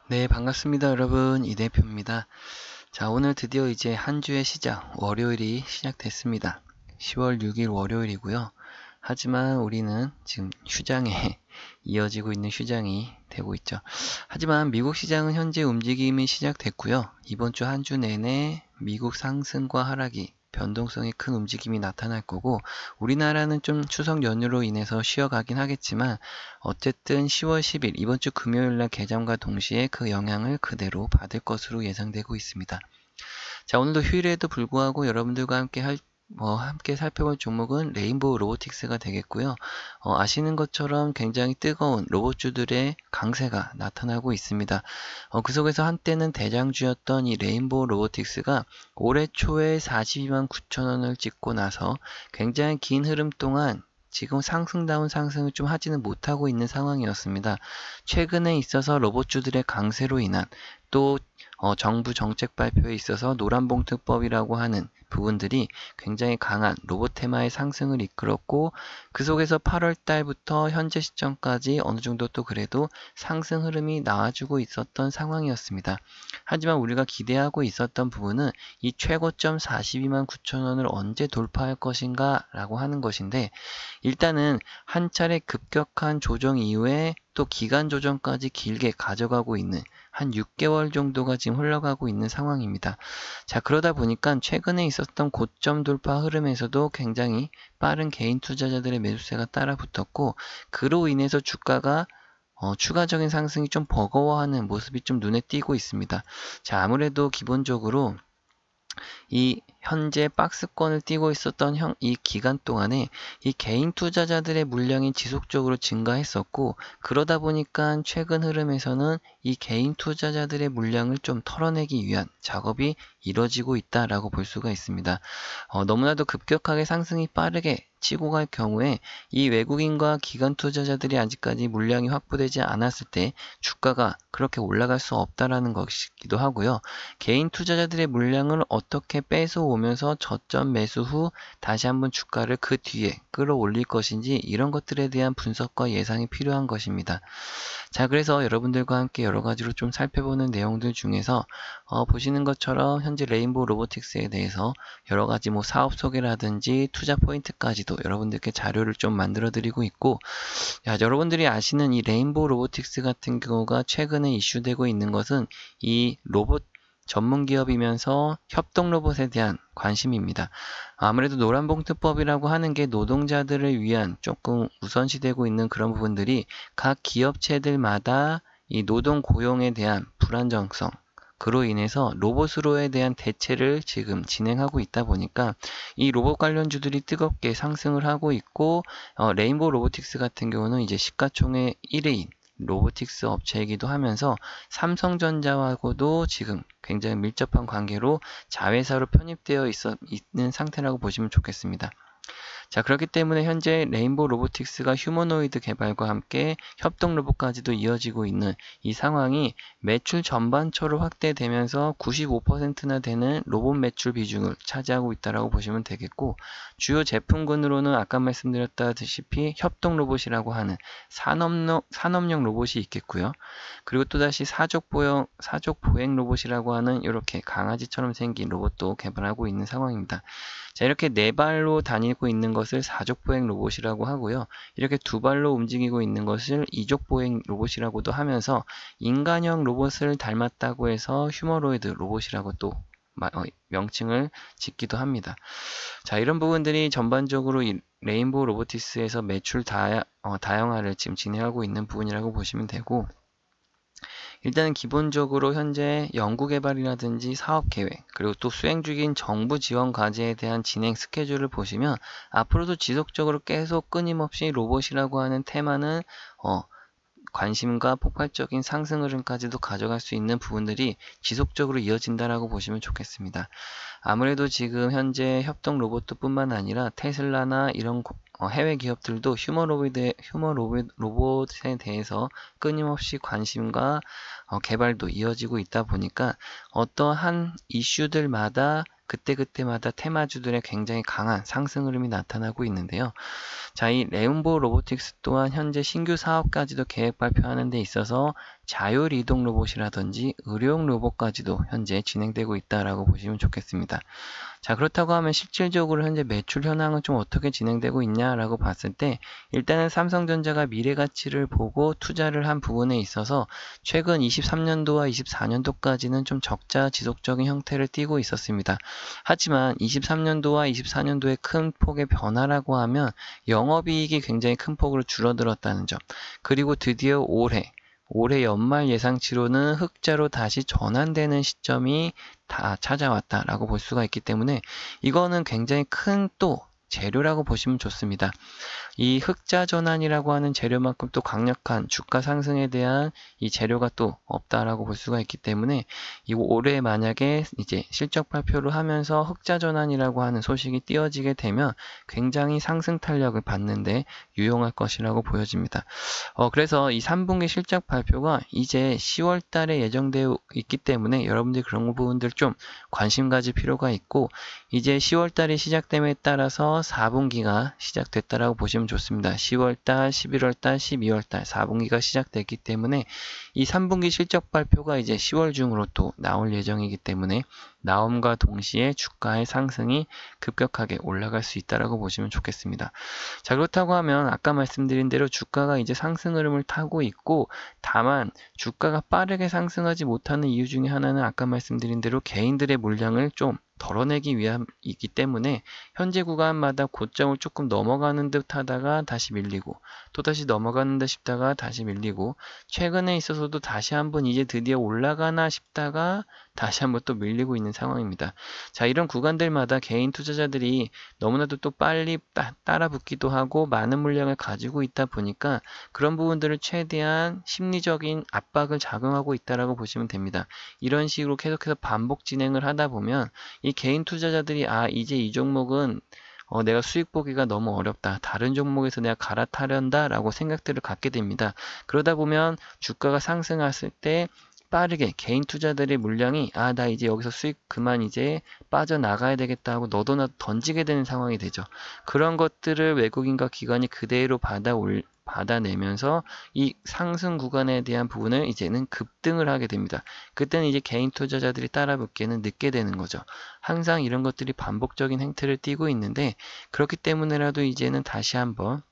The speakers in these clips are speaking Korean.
네, 반갑습니다, 여러분. 이 대표입니다. 자, 오늘 드디어 이제 한 주의 시작, 월요일이 시작됐습니다. 10월 6일 월요일이고요. 하지만 우리는 지금 휴장에 이어지고 있는 휴장이 되고 있죠. 하지만 미국 시장은 현재 움직임이 시작됐고요. 이번 주 한 주 내내 미국 상승과 하락이 변동성이 큰 움직임이 나타날 거고, 우리나라는 좀 추석 연휴로 인해서 쉬어가긴 하겠지만 어쨌든 10월 10일 이번 주 금요일날 개장과 동시에 그 영향을 그대로 받을 것으로 예상되고 있습니다. 자, 오늘도 휴일에도 불구하고 여러분들과 함께 살펴볼 종목은 레인보우 로보틱스가 되겠고요. 아시는 것처럼 굉장히 뜨거운 로봇주들의 강세가 나타나고 있습니다. 그 속에서 한때는 대장주였던 이 레인보우 로보틱스가 올해 초에 42만 9천 원을 찍고 나서 굉장히 긴 흐름 동안 지금 상승다운 상승을 좀 하지는 못하고 있는 상황이었습니다. 최근에 있어서 로봇주들의 강세로 인한 또 정부 정책 발표에 있어서 노란봉투법이라고 하는 부분들이 굉장히 강한 로봇 테마의 상승을 이끌었고, 그 속에서 8월 달부터 현재 시점까지 어느 정도 또 그래도 상승 흐름이 나와주고 있었던 상황이었습니다. 하지만 우리가 기대하고 있었던 부분은 이 최고점 42만 9천 원을 언제 돌파할 것인가 라고 하는 것인데, 일단은 한 차례 급격한 조정 이후에 또 기간 조정까지 길게 가져가고 있는 한 6개월 정도가 지금 흘러가고 있는 상황입니다. 자, 그러다 보니까 최근에 있었던 고점 돌파 흐름에서도 굉장히 빠른 개인 투자자들의 매수세가 따라 붙었고, 그로 인해서 주가가 추가적인 상승이 좀 버거워하는 모습이 좀 눈에 띄고 있습니다. 자, 아무래도 기본적으로 이 현재 박스권을 띄고 있었던 이 기간 동안에 이 개인 투자자들의 물량이 지속적으로 증가했었고, 그러다 보니까 최근 흐름에서는 이 개인 투자자들의 물량을 좀 털어내기 위한 작업이 이뤄지고 있다라고 볼 수가 있습니다. 너무나도 급격하게 상승이 빠르게 치고 갈 경우에 이 외국인과 기관 투자자들이 아직까지 물량이 확보되지 않았을 때 주가가 그렇게 올라갈 수 없다라는 것이기도 하고요. 개인 투자자들의 물량을 어떻게 뺏어오면서 저점 매수 후 다시 한번 주가를 그 뒤에 끌어올릴 것인지, 이런 것들에 대한 분석과 예상이 필요한 것입니다. 자, 그래서 여러분들과 함께 여러 가지로 좀 살펴보는 내용들 중에서 보시는 것처럼 현재 레인보우 로보틱스에 대해서 여러 가지 사업 소개라든지 투자 포인트까지도 여러분들께 자료를 좀 만들어 드리고 있고, 여러분들이 아시는 이 레인보우 로보틱스 같은 경우가 최근에 이슈되고 있는 것은 이 로봇 전문 기업이면서 협동 로봇에 대한 관심입니다. 아무래도 노란봉투법이라고 하는 게 노동자들을 위한 조금 우선시되고 있는 그런 부분들이 각 기업체들마다 이 노동 고용에 대한 불안정성, 그로 인해서 로봇으로에 대한 대체를 지금 진행하고 있다 보니까 이 로봇 관련주들이 뜨겁게 상승을 하고 있고, 레인보우 로보틱스 같은 경우는 이제 시가총액 1위인 로보틱스 업체이기도 하면서 삼성전자하고도 지금 굉장히 밀접한 관계로 자회사로 편입되어 있는 상태라고 보시면 좋겠습니다. 자, 그렇기 때문에 현재 레인보우 로보틱스가 휴머노이드 개발과 함께 협동 로봇까지도 이어지고 있는 이 상황이 매출 전반처로 확대되면서 95%나 되는 로봇 매출 비중을 차지하고 있다고 보시면 되겠고, 주요 제품군으로는 아까 말씀드렸다시피 협동 로봇이라고 하는 산업용 로봇이 있겠고요. 그리고 또다시 사족 보행 로봇이라고 하는 이렇게 강아지처럼 생긴 로봇도 개발하고 있는 상황입니다. 자, 이렇게 네 발로 다니고 있는 것을 사족보행 로봇이라고 하고요. 이렇게 두 발로 움직이고 있는 것을 이족보행 로봇이라고도 하면서 인간형 로봇을 닮았다고 해서 휴머노이드 로봇이라고 또 명칭을 짓기도 합니다. 자, 이런 부분들이 전반적으로 이 레인보우 로보틱스에서 매출 다양화를 지금 진행하고 있는 부분이라고 보시면 되고, 일단은 기본적으로 현재 연구개발이라든지 사업계획, 그리고 또 수행 중인 정부 지원 과제에 대한 진행 스케줄을 보시면 앞으로도 지속적으로 계속 끊임없이 로봇이라고 하는 테마는 관심과 폭발적인 상승 흐름까지도 가져갈 수 있는 부분들이 지속적으로 이어진다라고 보시면 좋겠습니다. 아무래도 지금 현재 협동 로봇뿐만 아니라 테슬라나 이런 해외 기업들도 로봇에 대해서 끊임없이 관심과 개발도 이어지고 있다 보니까 어떠한 이슈들마다 그때그때마다 테마주들의 굉장히 강한 상승 흐름이 나타나고 있는데요. 자, 이 레인보우 로보틱스 또한 현재 신규 사업까지도 계획 발표하는 데 있어서 자율 이동 로봇이라든지 의료용 로봇까지도 현재 진행되고 있다라고 보시면 좋겠습니다. 자, 그렇다고 하면 실질적으로 현재 매출 현황은 좀 어떻게 진행되고 있냐라고 봤을 때 일단은 삼성전자가 미래 가치를 보고 투자를 한 부분에 있어서 최근 23년도와 24년도까지는 좀 적자 지속적인 형태를 띠고 있었습니다. 하지만 23년도와 24년도의 큰 폭의 변화라고 하면 영업이익이 굉장히 큰 폭으로 줄어들었다는 점, 그리고 드디어 올해 연말 예상치로는 흑자로 다시 전환되는 시점이 다 찾아왔다라고 볼 수가 있기 때문에 이거는 굉장히 큰 또 재료라고 보시면 좋습니다. 이 흑자 전환이라고 하는 재료만큼 또 강력한 주가 상승에 대한 이 재료가 또 없다라고 볼 수가 있기 때문에 이 올해 만약에 이제 실적 발표를 하면서 흑자 전환이라고 하는 소식이 띄어지게 되면 굉장히 상승 탄력을 받는데 유용할 것이라고 보여집니다. 그래서 이 3분기 실적 발표가 이제 10월 달에 예정되어 있기 때문에 여러분들이 그런 부분들 좀 관심 가질 필요가 있고, 이제 10월 달이 시작됨에 따라서 4분기가 시작됐다라고 보시면 좋습니다. 10월달, 11월달, 12월달 4분기가 시작됐기 때문에 이 3분기 실적 발표가 이제 10월 중으로 또 나올 예정이기 때문에 나옴과 동시에 주가의 상승이 급격하게 올라갈 수 있다라고 보시면 좋겠습니다. 자, 그렇다고 하면 아까 말씀드린 대로 주가가 이제 상승 흐름을 타고 있고, 다만 주가가 빠르게 상승하지 못하는 이유 중에 하나는 아까 말씀드린 대로 개인들의 물량을 좀 덜어내기 위함이기 때문에 현재 구간마다 고점을 조금 넘어가는 듯 하다가 다시 밀리고 또다시 넘어가는 듯 싶다가 다시 밀리고, 최근에 있어서도 다시 한번 이제 드디어 올라가나 싶다가 다시 한번 또 밀리고 있는 상황입니다. 자, 이런 구간들마다 개인 투자자들이 너무나도 또 빨리 따라붙기도 하고 많은 물량을 가지고 있다 보니까 그런 부분들을 최대한 심리적인 압박을 작용하고 있다라고 보시면 됩니다. 이런 식으로 계속해서 반복 진행을 하다 보면 이 개인 투자자들이 이제 이 종목은 내가 수익 보기가 너무 어렵다, 다른 종목에서 내가 갈아타련다 라고 생각들을 갖게 됩니다. 그러다 보면 주가가 상승했을 때 빠르게 개인 투자들의 물량이 나 이제 여기서 수익 그만 이제 빠져나가야 되겠다 하고 너도나도 던지게 되는 상황이 되죠. 그런 것들을 외국인과 기관이 그대로 받아내면서 이 상승 구간에 대한 부분을 이제는 급등을 하게 됩니다. 그때는 이제 개인 투자자들이 따라붙기에는 늦게 되는 거죠. 항상 이런 것들이 반복적인 행태를 띠고 있는데, 그렇기 때문에라도 이제는 다시 한번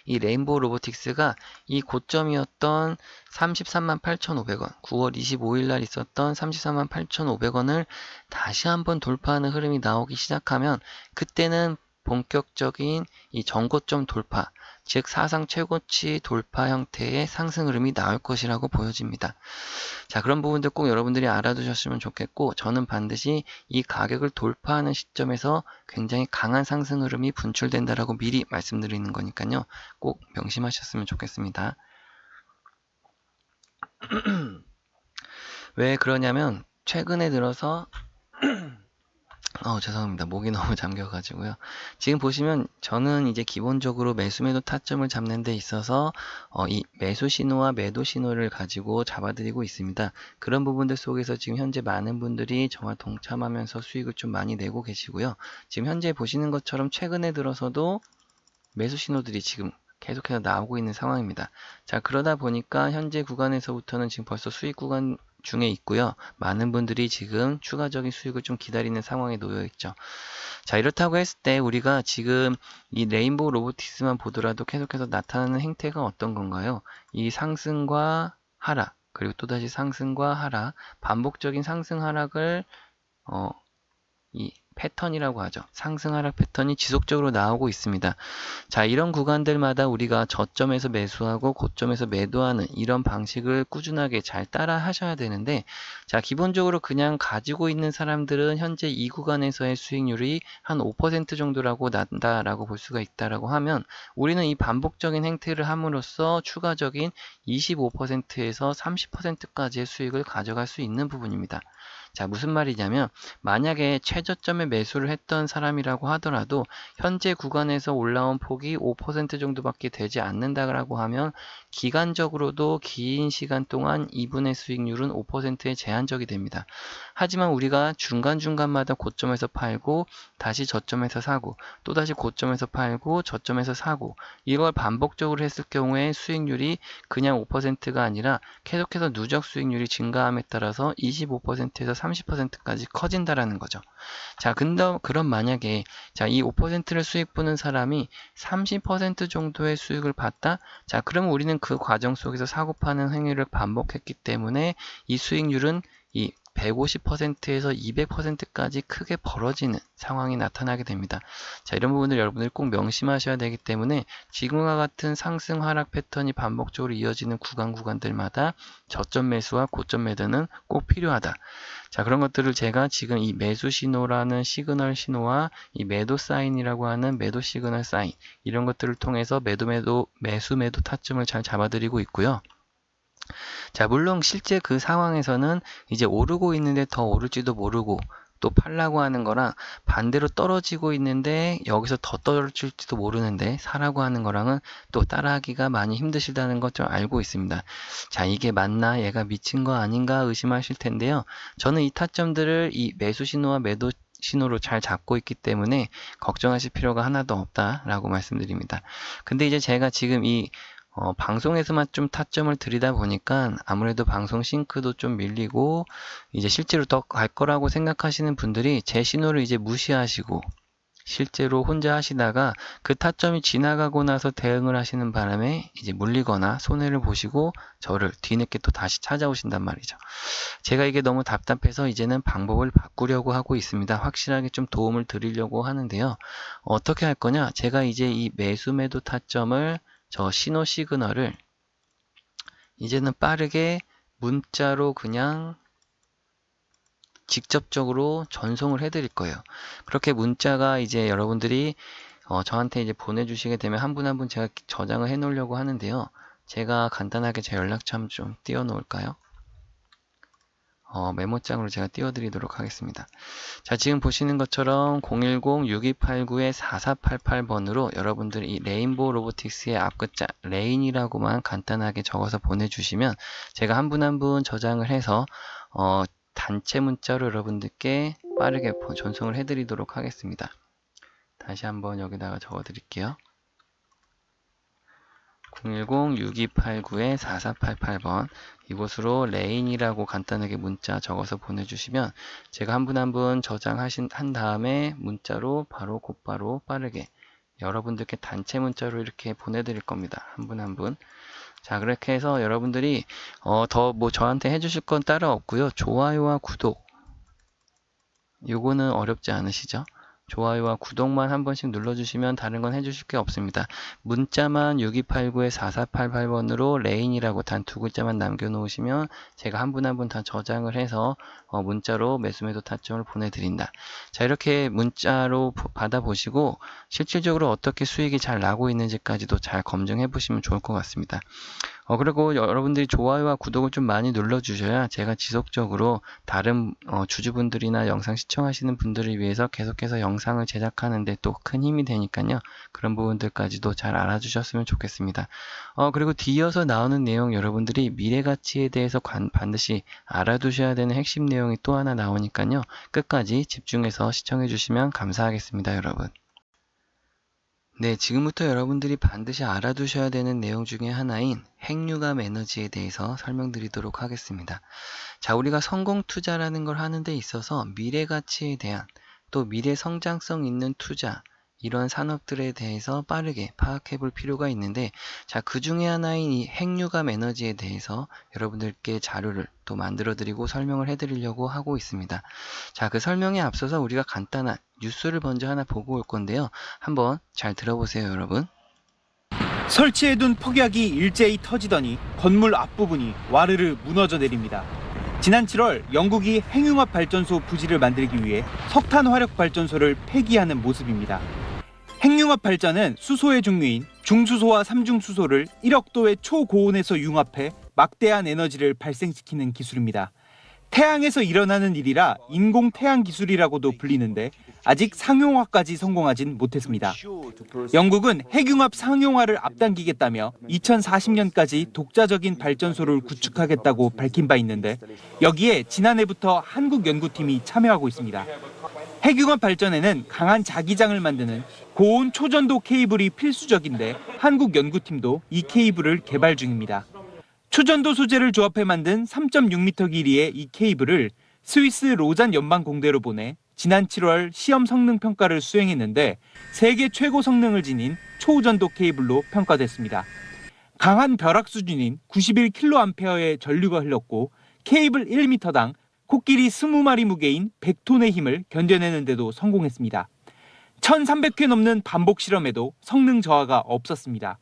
이 레인보우 로보틱스가 이 고점이었던 338,500원, 9월 25일 날 있었던 338,500원을 다시 한번 돌파하는 흐름이 나오기 시작하면 그때는 본격적인 이 전고점 돌파, 즉 사상 최고치 돌파 형태의 상승 흐름이 나올 것이라고 보여집니다. 자, 그런 부분들 꼭 여러분들이 알아두셨으면 좋겠고, 저는 반드시 이 가격을 돌파하는 시점에서 굉장히 강한 상승 흐름이 분출된다라고 미리 말씀드리는 거니까요. 꼭 명심하셨으면 좋겠습니다. 왜 그러냐면 최근에 들어서 죄송합니다. 목이 너무 잠겨가지고요. 지금 보시면 저는 이제 기본적으로 매수매도 타점을 잡는 데 있어서 이 매수 신호와 매도 신호를 가지고 잡아드리고 있습니다. 그런 부분들 속에서 지금 현재 많은 분들이 저와 동참하면서 수익을 좀 많이 내고 계시고요. 지금 현재 보시는 것처럼 최근에 들어서도 매수 신호들이 지금 계속해서 나오고 있는 상황입니다. 자, 그러다 보니까 현재 구간에서부터는 지금 벌써 수익 구간 중에 있고요. 많은 분들이 지금 추가적인 수익을 좀 기다리는 상황에 놓여 있죠. 자, 이렇다고 했을 때 우리가 지금 이 레인보우 로보틱스만 보더라도 계속해서 나타나는 행태가 어떤 건가요? 이 상승과 하락, 그리고 또다시 상승과 하락, 반복적인 상승 하락을 이 패턴이라고 하죠. 상승 하락 패턴이 지속적으로 나오고 있습니다. 자, 이런 구간들마다 우리가 저점에서 매수하고 고점에서 매도하는 이런 방식을 꾸준하게 잘 따라 하셔야 되는데, 자, 기본적으로 그냥 가지고 있는 사람들은 현재 이 구간에서의 수익률이 한 5% 정도라고 난다라고 볼 수가 있다라고 하면, 우리는 이 반복적인 행태를 함으로써 추가적인 25%에서 30%까지의 수익을 가져갈 수 있는 부분입니다. 자, 무슨 말이냐면 만약에 최저점에 매수를 했던 사람이라고 하더라도 현재 구간에서 올라온 폭이 5% 정도밖에 되지 않는다고 하면 기간적으로도 긴 시간 동안 이분의 수익률은 5%에 제한적이 됩니다. 하지만 우리가 중간중간마다 고점에서 팔고 다시 저점에서 사고 또다시 고점에서 팔고 저점에서 사고 이걸 반복적으로 했을 경우에 수익률이 그냥 5%가 아니라 계속해서 누적 수익률이 증가함에 따라서 25%에서 30%까지 커진다라는 거죠. 자, 그럼 만약에 자, 이 5%를 수익 보는 사람이 30% 정도의 수익을 봤다? 자, 그럼 우리는 그 과정 속에서 사고 파는 행위를 반복했기 때문에 이 수익률은 이 150%에서 200%까지 크게 벌어지는 상황이 나타나게 됩니다. 자, 이런 부분들 여러분들이 꼭 명심하셔야 되기 때문에 지금과 같은 상승 하락 패턴이 반복적으로 이어지는 구간들마다 저점 매수와 고점 매도는 꼭 필요하다. 자, 그런 것들을 제가 지금 이 매수 신호라는 시그널 신호와 이 매도 사인이라고 하는 매도 시그널 사인 이런 것들을 통해서 매수 매도 타점을 잘 잡아드리고 있고요. 자, 물론 실제 그 상황에서는 이제 오르고 있는데 더 오를지도 모르고 또 팔라고 하는 거랑 반대로 떨어지고 있는데 여기서 더 떨어질지도 모르는데 사라고 하는 거랑은 또 따라하기가 많이 힘드시다는 것 좀 알고 있습니다. 자, 이게 맞나? 얘가 미친 거 아닌가? 의심하실 텐데요. 저는 이 타점들을 이 매수 신호와 매도 신호로 잘 잡고 있기 때문에 걱정하실 필요가 하나도 없다라고 말씀드립니다. 근데 이제 제가 지금 이 방송에서만 좀 타점을 들이다 보니까 아무래도 방송 싱크도 좀 밀리고 이제 실제로 더 갈 거라고 생각하시는 분들이 제 신호를 이제 무시하시고 실제로 혼자 하시다가 그 타점이 지나가고 나서 대응을 하시는 바람에 이제 물리거나 손해를 보시고 저를 뒤늦게 또 다시 찾아오신단 말이죠. 제가 이게 너무 답답해서 이제는 방법을 바꾸려고 하고 있습니다. 확실하게 좀 도움을 드리려고 하는데요. 어떻게 할 거냐? 제가 이제 이 매수 매도 타점을 저 신호 시그널을 이제는 빠르게 문자로 그냥 직접적으로 전송을 해드릴 거예요. 그렇게 문자가 이제 여러분들이 저한테 이제 보내주시게 되면 한 분 한 분 제가 저장을 해 놓으려고 하는데요. 제가 간단하게 제 연락처 한번 좀 띄워 놓을까요? 메모장으로 제가 띄워드리도록 하겠습니다. 자, 지금 보시는 것처럼 010-6289-4488번으로 여러분들이 이 레인보우 로보틱스의 앞글자 레인이라고만 간단하게 적어서 보내주시면 제가 한 분 한 분 저장을 해서 단체 문자로 여러분들께 빠르게 전송을 해드리도록 하겠습니다. 다시 한번 여기다가 적어드릴게요. 010-6289-4488번 이곳으로 레인이라고 간단하게 문자 적어서 보내주시면 제가 한 분 한 분 저장한 다음에 문자로 곧바로 빠르게 여러분들께 단체 문자로 이렇게 보내드릴 겁니다. 한 분 한 분. 자, 그렇게 해서 여러분들이 더 뭐 저한테 해주실 건 따로 없고요. 좋아요와 구독 요거는 어렵지 않으시죠? 좋아요와 구독만 한 번씩 눌러주시면 다른 건 해주실 게 없습니다. 문자만 6289-4488번으로 레인이라고 단 두 글자만 남겨놓으시면 제가 한 분 한 분 다 저장을 해서 문자로 매수매도 타점을 보내드린다. 자, 이렇게 문자로 받아보시고 실질적으로 어떻게 수익이 잘 나고 있는지까지도 잘 검증해 보시면 좋을 것 같습니다. 그리고 여러분들이 좋아요와 구독을 좀 많이 눌러주셔야 제가 지속적으로 다른 주주분들이나 영상 시청하시는 분들을 위해서 계속해서 영상을 제작하는데 또 큰 힘이 되니까요. 그런 부분들까지도 잘 알아주셨으면 좋겠습니다. 그리고 뒤이어서 나오는 내용 여러분들이 미래가치에 대해서 반드시 알아두셔야 되는 핵심 내용이 또 하나 나오니까요. 끝까지 집중해서 시청해 주시면 감사하겠습니다, 여러분. 네, 지금부터 여러분들이 반드시 알아두셔야 되는 내용 중에 하나인 핵융합 에너지에 대해서 설명드리도록 하겠습니다. 자, 우리가 성공 투자라는 걸 하는 데 있어서 미래 가치에 대한 또 미래 성장성 있는 투자 이런 산업들에 대해서 빠르게 파악해 볼 필요가 있는데 자, 그 중에 하나인 이 핵융합 에너지에 대해서 여러분들께 자료를 또 만들어 드리고 설명을 해 드리려고 하고 있습니다. 자, 그 설명에 앞서서 우리가 간단한 뉴스를 먼저 하나 보고 올 건데요. 한번 잘 들어보세요, 여러분. 설치해둔 폭약이 일제히 터지더니 건물 앞부분이 와르르 무너져 내립니다. 지난 7월 영국이 핵융합 발전소 부지를 만들기 위해 석탄 화력 발전소를 폐기하는 모습입니다. 핵융합 발전은 수소의 종류인 중수소와 삼중수소를 1억 도의 초고온에서 융합해 막대한 에너지를 발생시키는 기술입니다. 태양에서 일어나는 일이라 인공 태양 기술이라고도 불리는데 아직 상용화까지 성공하진 못했습니다. 영국은 핵융합 상용화를 앞당기겠다며 2040년까지 독자적인 발전소를 구축하겠다고 밝힌 바 있는데 여기에 지난해부터 한국 연구팀이 참여하고 있습니다. 핵융합 발전에는 강한 자기장을 만드는 고온 초전도 케이블이 필수적인데 한국 연구팀도 이 케이블을 개발 중입니다. 초전도 소재를 조합해 만든 3.6m 길이의 이 케이블을 스위스 로잔 연방공대로 보내 지난 7월 시험 성능 평가를 수행했는데 세계 최고 성능을 지닌 초전도 케이블로 평가됐습니다. 강한 벼락 수준인 91kA의 전류가 흘렀고 케이블 1m당 코끼리 20마리 무게인 100톤의 힘을 견뎌내는데도 성공했습니다. 1300회 넘는 반복 실험에도 성능 저하가 없었습니다.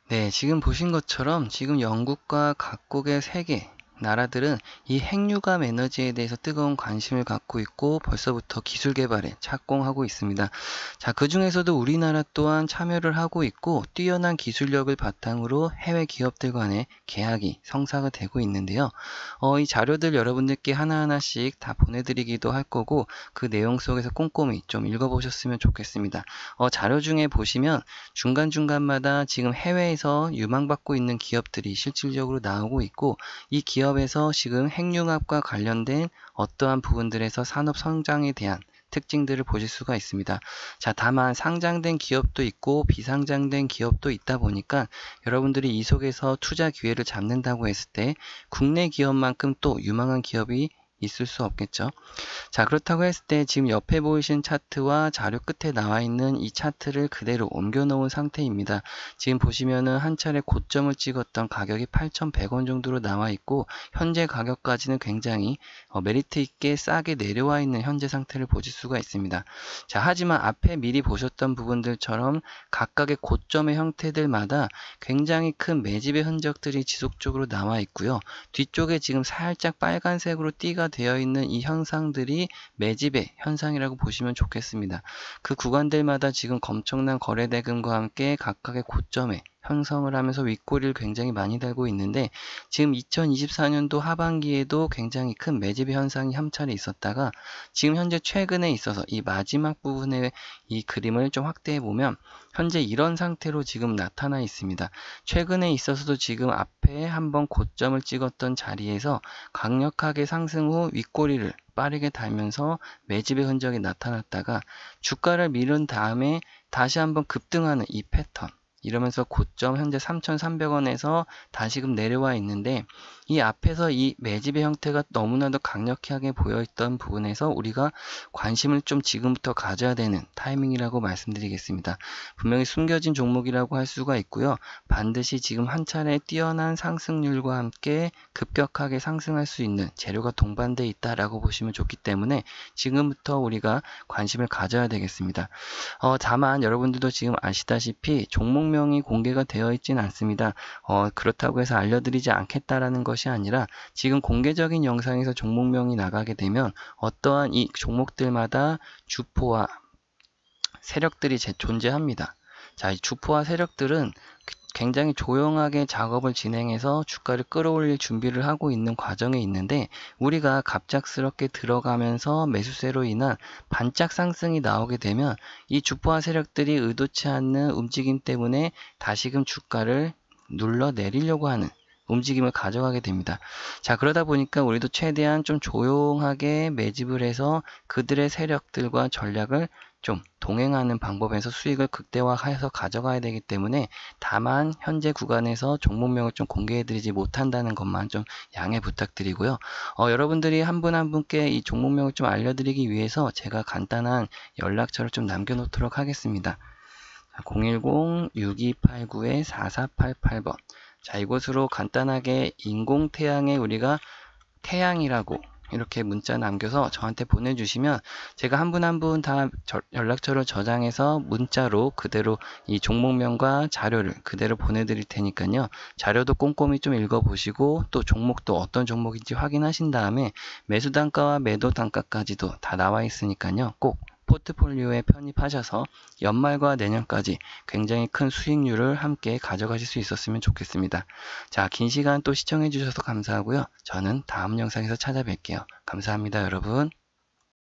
네, 지금 보신 것처럼 지금 영국과 각국의 세계 나라들은 이 핵융합 에너지에 대해서 뜨거운 관심을 갖고 있고 벌써부터 기술 개발에 착공하고 있습니다. 자, 그 중에서도 우리나라 또한 참여를 하고 있고 뛰어난 기술력을 바탕으로 해외 기업들 간의 계약이 성사가 되고 있는데요. 이 자료들 여러분들께 하나하나씩 다 보내드리기도 할 거고 그 내용 속에서 꼼꼼히 좀 읽어보셨으면 좋겠습니다. 자료 중에 보시면 중간중간마다 지금 해외에서 유망받고 있는 기업들이 실질적으로 나오고 있고 이 기업에서 지금 핵융합과 관련된 어떠한 부분들에서 산업 성장에 대한 특징들을 보실 수가 있습니다. 자, 다만 상장된 기업도 있고 비상장된 기업도 있다 보니까 여러분들이 이 속에서 투자 기회를 잡는다고 했을 때 국내 기업만큼 또 유망한 기업이 있을 수 없겠죠. 자, 그렇다고 했을 때 지금 옆에 보이신 차트와 자료 끝에 나와 있는 이 차트를 그대로 옮겨 놓은 상태입니다. 지금 보시면은 한 차례 고점을 찍었던 가격이 8,100원 정도로 나와 있고 현재 가격까지는 굉장히 메리트 있게 싸게 내려와 있는 현재 상태를 보실 수가 있습니다. 자, 하지만 앞에 미리 보셨던 부분들처럼 각각의 고점의 형태들마다 굉장히 큰 매집의 흔적들이 지속적으로 나와 있고요. 뒤쪽에 지금 살짝 빨간색으로 띠가 되어 있는 이 현상들이 매집의 현상이라고 보시면 좋겠습니다. 그 구간들마다 지금 엄청난 거래 대금과 함께 각각의 고점에 형성을 하면서 윗꼬리를 굉장히 많이 달고 있는데 지금 2024년도 하반기에도 굉장히 큰 매집의 현상이 한 차례 있었다가 지금 현재 최근에 있어서 이 마지막 부분의 이 그림을 좀 확대해 보면 현재 이런 상태로 지금 나타나 있습니다. 최근에 있어서도 지금 앞에 한번 고점을 찍었던 자리에서 강력하게 상승 후 윗꼬리를 빠르게 달면서 매집의 흔적이 나타났다가 주가를 밀은 다음에 다시 한번 급등하는 이 패턴, 이러면서 고점 현재 3,300원에서 다시금 내려와 있는데 이 앞에서 이 매집의 형태가 너무나도 강력하게 보여있던 부분에서 우리가 관심을 좀 지금부터 가져야 되는 타이밍이라고 말씀드리겠습니다. 분명히 숨겨진 종목이라고 할 수가 있고요. 반드시 지금 한 차례 뛰어난 상승률과 함께 급격하게 상승할 수 있는 재료가 동반되어 있다라고 보시면 좋기 때문에 지금부터 우리가 관심을 가져야 되겠습니다. 다만 여러분들도 지금 아시다시피 종목명이 공개가 되어 있지는 않습니다. 그렇다고 해서 알려드리지 않겠다라는 것이 아니라 지금 공개적인 영상에서 종목명이 나가게 되면 어떠한 이 종목들마다 주포와 세력들이 존재합니다. 자, 이 주포와 세력들은 굉장히 조용하게 작업을 진행해서 주가를 끌어올릴 준비를 하고 있는 과정에 있는데 우리가 갑작스럽게 들어가면서 매수세로 인한 반짝 상승이 나오게 되면 이 주포와 세력들이 의도치 않는 움직임 때문에 다시금 주가를 눌러 내리려고 하는 움직임을 가져가게 됩니다. 자, 그러다 보니까 우리도 최대한 좀 조용하게 매집을 해서 그들의 세력들과 전략을 좀 동행하는 방법에서 수익을 극대화해서 가져가야 되기 때문에 다만 현재 구간에서 종목명을 좀 공개해드리지 못한다는 것만 좀 양해 부탁드리고요. 여러분들이 한 분 한 분께 이 종목명을 좀 알려드리기 위해서 제가 간단한 연락처를 좀 남겨놓도록 하겠습니다. 010-6289-4488번. 자, 이곳으로 간단하게 인공태양에 우리가 태양이라고 이렇게 문자 남겨서 저한테 보내주시면 제가 한 분 한 분 다 연락처를 저장해서 문자로 그대로 이 종목명과 자료를 그대로 보내드릴 테니까요. 자료도 꼼꼼히 좀 읽어보시고 또 종목도 어떤 종목인지 확인하신 다음에 매수 단가와 매도 단가까지도 다 나와 있으니까요. 꼭 포트폴리오에 편입하셔서 연말과 내년까지 굉장히 큰 수익률을 함께 가져가실 수 있었으면 좋겠습니다. 자, 긴 시간 또 시청해 주셔서 감사하고요. 저는 다음 영상에서 찾아뵐게요. 감사합니다, 여러분.